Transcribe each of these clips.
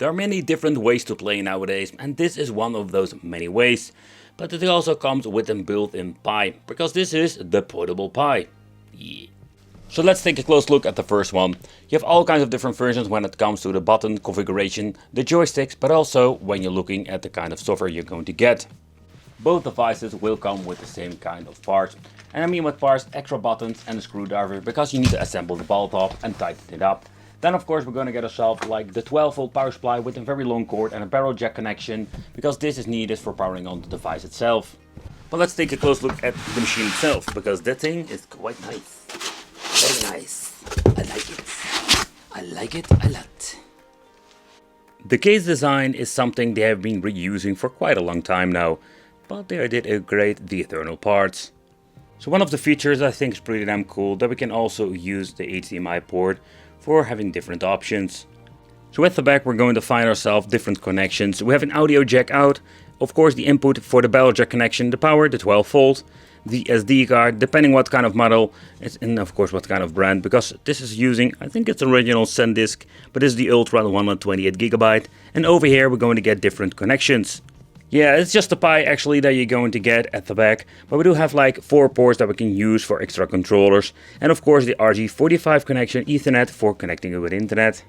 There are many different ways to play nowadays, and this is one of those many ways. But it also comes with a built-in Pi, because this is the portable Pi. Yeah. So let's take a close look at the first one. You have all kinds of different versions when it comes to the button configuration, the joysticks, but also when you're looking at the kind of software you're going to get. Both devices will come with the same kind of parts. And I mean with parts, extra buttons and a screwdriver, because you need to assemble the ball top and tighten it up. Then of course we're going to get ourselves like the 12-volt power supply with a very long cord and a barrel jack connection, because this is needed for powering on the device itself. But let's take a close look at the machine itself, because that thing is quite nice. Very nice. I like it. I like it a lot. The case design is something they have been reusing for quite a long time now, but they did upgrade the internal parts. So one of the features I think is pretty damn cool, that we can also use the HDMI port for having different options. So at the back we're going to find ourselves different connections. We have an audio jack out, of course the input for the barrel jack connection, the power, the 12 volt, the SD card, depending what kind of model, and of course what kind of brand, because this is using, I think it's original SanDisk, but this is the Ultra 128GB, and over here we're going to get different connections. Yeah, it's just the Pi actually that you're going to get at the back, but we do have like 4 ports that we can use for extra controllers, and of course the RJ45 connection Ethernet for connecting it with internet.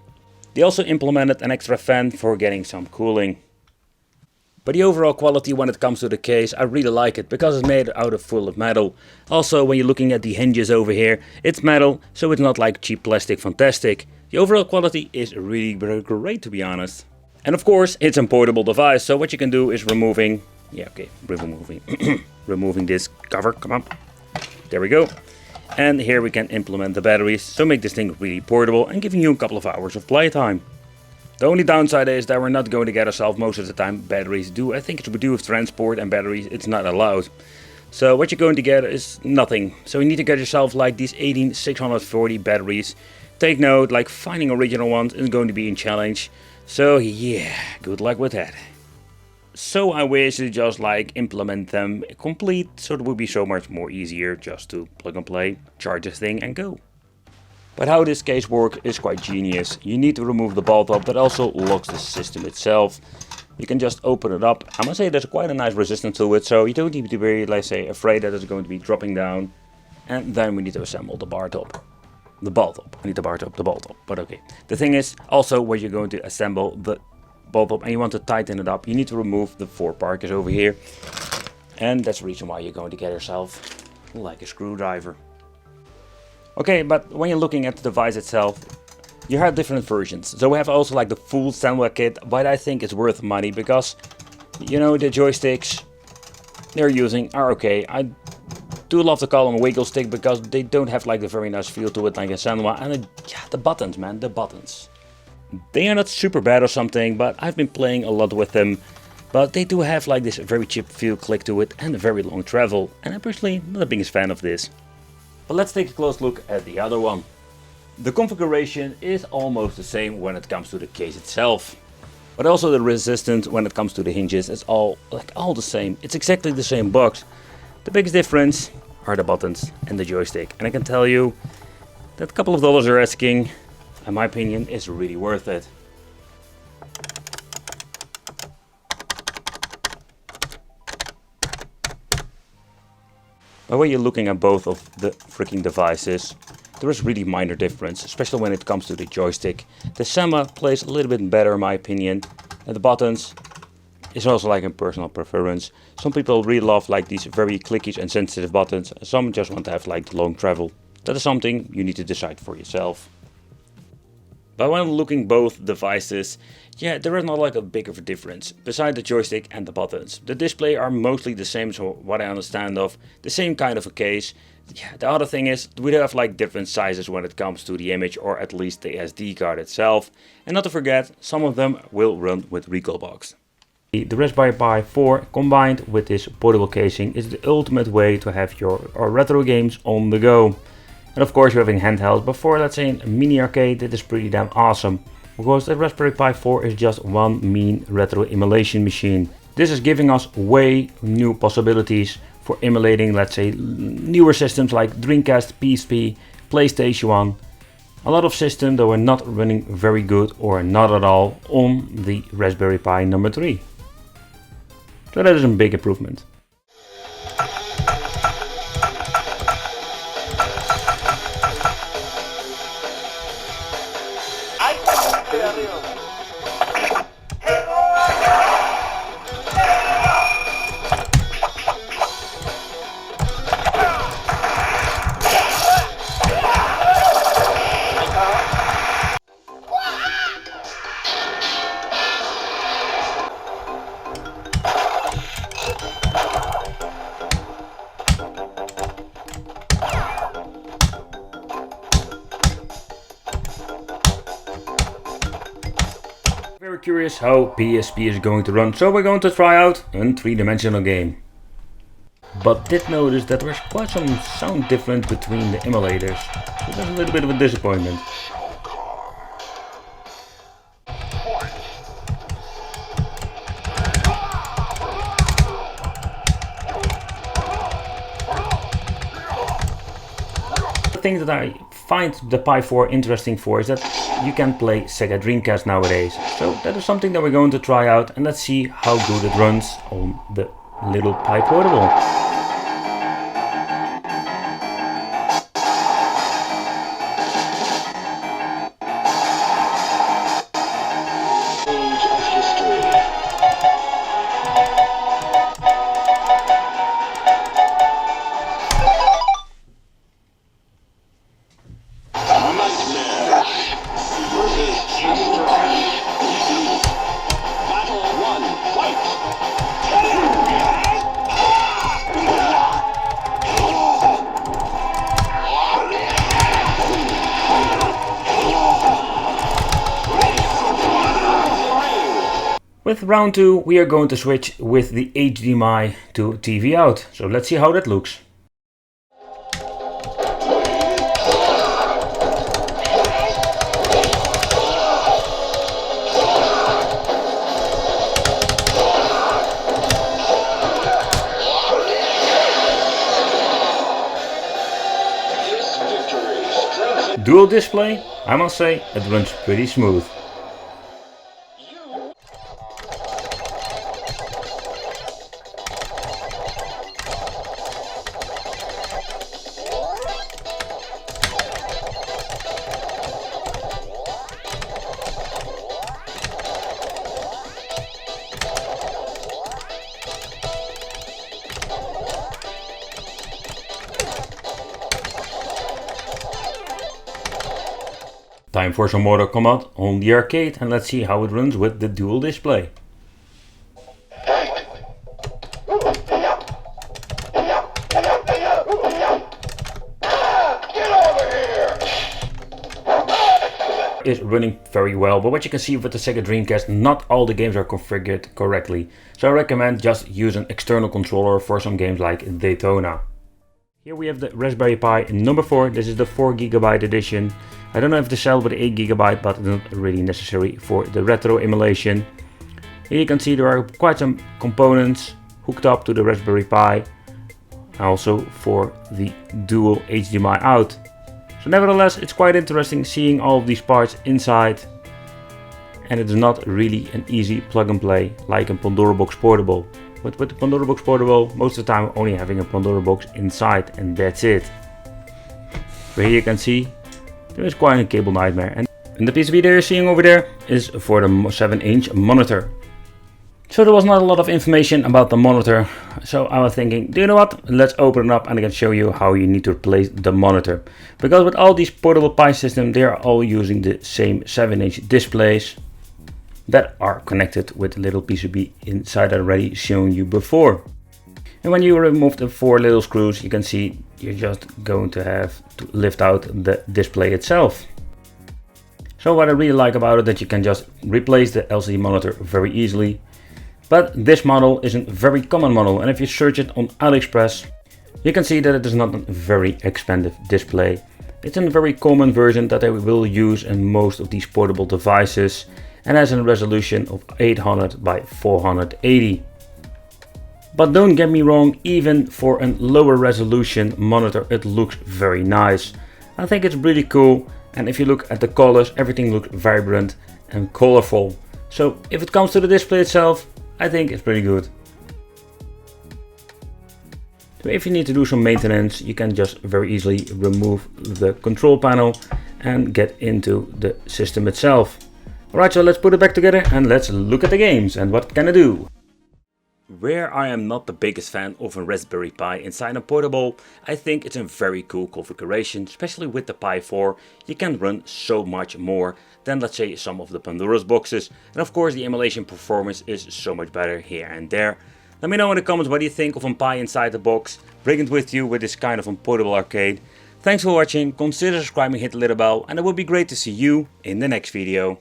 They also implemented an extra fan for getting some cooling. But the overall quality when it comes to the case, I really like it, because it's made out of full of metal. Also when you're looking at the hinges over here, it's metal, so it's not like cheap plastic fantastic. The overall quality is really great, to be honest. And of course it's a portable device, so what you can do is removing this cover, come on, there we go. And here we can implement the batteries, so make this thing really portable and giving you a couple of hours of playtime. The only downside is that we're not going to get ourselves most of the time batteries. I think it's to do with transport and batteries, it's not allowed. So what you're going to get is nothing. So you need to get yourself like these 18640 batteries. Take note, like finding original ones is going to be a challenge. So yeah, good luck with that. So I wish to just like implement them complete, so it would be so much more easier just to plug and play, charge this thing and go. But how this case works is quite genius. You need to remove the ball top that also locks the system itself. You can just open it up. I must say there's quite a nice resistance to it, so you don't need to be, let's say, afraid that it's going to be dropping down. And then we need to assemble the bar top. The ball top. I need the bar top, the ball top, but okay. The thing is, also when you're going to assemble the ball top and you want to tighten it up, you need to remove the 4 parkers over here. And that's the reason why you're going to get yourself like a screwdriver. Okay, but when you're looking at the device itself, you have different versions. So we have also like the full standard kit, but I think it's worth money because, you know, the joysticks they're using are okay. I do love to call them a wiggle stick because they don't have like the very nice feel to it like a Sanwa. And yeah, the buttons, man, the buttons. They are not super bad or something, but I've been playing a lot with them. But they do have like this very cheap feel click to it and a very long travel. And I'm personally not the biggest fan of this. But let's take a close look at the other one. The configuration is almost the same when it comes to the case itself. But also the resistance when it comes to the hinges is all the same. It's exactly the same box. The biggest difference are the buttons and the joystick. And I can tell you that a couple of dollars you're asking, in my opinion, is really worth it. But when you're looking at both of the freaking devices, there is really minor difference, especially when it comes to the joystick. The Sama plays a little bit better in my opinion, and the buttons is also like a personal preference. Some people really love like these very clicky and sensitive buttons, and some just want to have like the long travel. That is something you need to decide for yourself. But when looking both devices, yeah, there is not like a big of a difference, beside the joystick and the buttons. The display are mostly the same, so what I understand of, the same kind of a case. Yeah, the other thing is, we do have like different sizes when it comes to the image, or at least the SD card itself. And not to forget, some of them will run with Recalbox. The Raspberry Pi 4 combined with this portable casing is the ultimate way to have your retro games on the go. And of course you're having handhelds, but for let's say a mini arcade it is pretty damn awesome. Because the Raspberry Pi 4 is just one mean retro emulation machine. This is giving us way new possibilities for emulating, let's say, newer systems like Dreamcast, PSP, PlayStation 1. A lot of systems that were not running very good or not at all on the Raspberry Pi number 3. So that is a big improvement. Very curious how PSP is going to run, so we're going to try out a 3-dimensional game. But did notice that there's quite some sound difference between the emulators, so that's a little bit of a disappointment. The thing that I find the Pi4 interesting for is that you can play Sega Dreamcast nowadays. So that is something that we're going to try out, and let's see how good it runs on the little Pi Portable. With round 2 we are going to switch with the HDMI to TV out, so let's see how that looks. Dual display, I must say, it runs pretty smooth. Time for some Mortal Kombat on the arcade, and let's see how it runs with the dual display. Is running very well, but what you can see with the Sega Dreamcast, not all the games are configured correctly. So I recommend just use an external controller for some games like Daytona. Here we have the Raspberry Pi number 4. This is the 4GB edition. I don't know if they sell with 8GB, but it's not really necessary for the retro emulation. Here you can see there are quite some components hooked up to the Raspberry Pi, also for the dual HDMI out. So nevertheless, it's quite interesting seeing all of these parts inside, and it's not really an easy plug and play like a Pandora Box Portable. But with the Pandora Box Portable, most of the time only having a Pandora Box inside, and that's it. But here you can see there is quite a cable nightmare, and the PCB that you're seeing over there is for the 7-inch monitor. So there was not a lot of information about the monitor, so I was thinking, do you know what, let's open it up and I can show you how you need to replace the monitor. Because with all these portable Pi systems, they are all using the same 7-inch displays that are connected with the little PCB inside I already shown you before. And when you remove the 4 little screws, you can see you're just going to have to lift out the display itself. So what I really like about it, that you can just replace the LCD monitor very easily. But this model is a very common model, and if you search it on AliExpress, you can see that it is not a very expensive display. It's a very common version that I will use in most of these portable devices, and has a resolution of 800 by 480. But don't get me wrong, even for a lower resolution monitor it looks very nice. I think it's really cool, And if you look at the colors, everything looks vibrant and colorful. So if it comes to the display itself, I think it's pretty good. So if you need to do some maintenance, you can just very easily remove the control panel and get into the system itself. Alright, so let's put it back together and let's look at the games and what can I do. Where I am not the biggest fan of a Raspberry Pi inside a portable, I think it's a very cool configuration, especially with the Pi4. You can run so much more than, let's say, some of the Pandora's boxes. And of course the emulation performance is so much better here and there. Let me know in the comments what you think of a Pi inside the box. Bring it with you with this kind of a portable arcade. Thanks for watching, consider subscribing, hit the little bell, and it would be great to see you in the next video.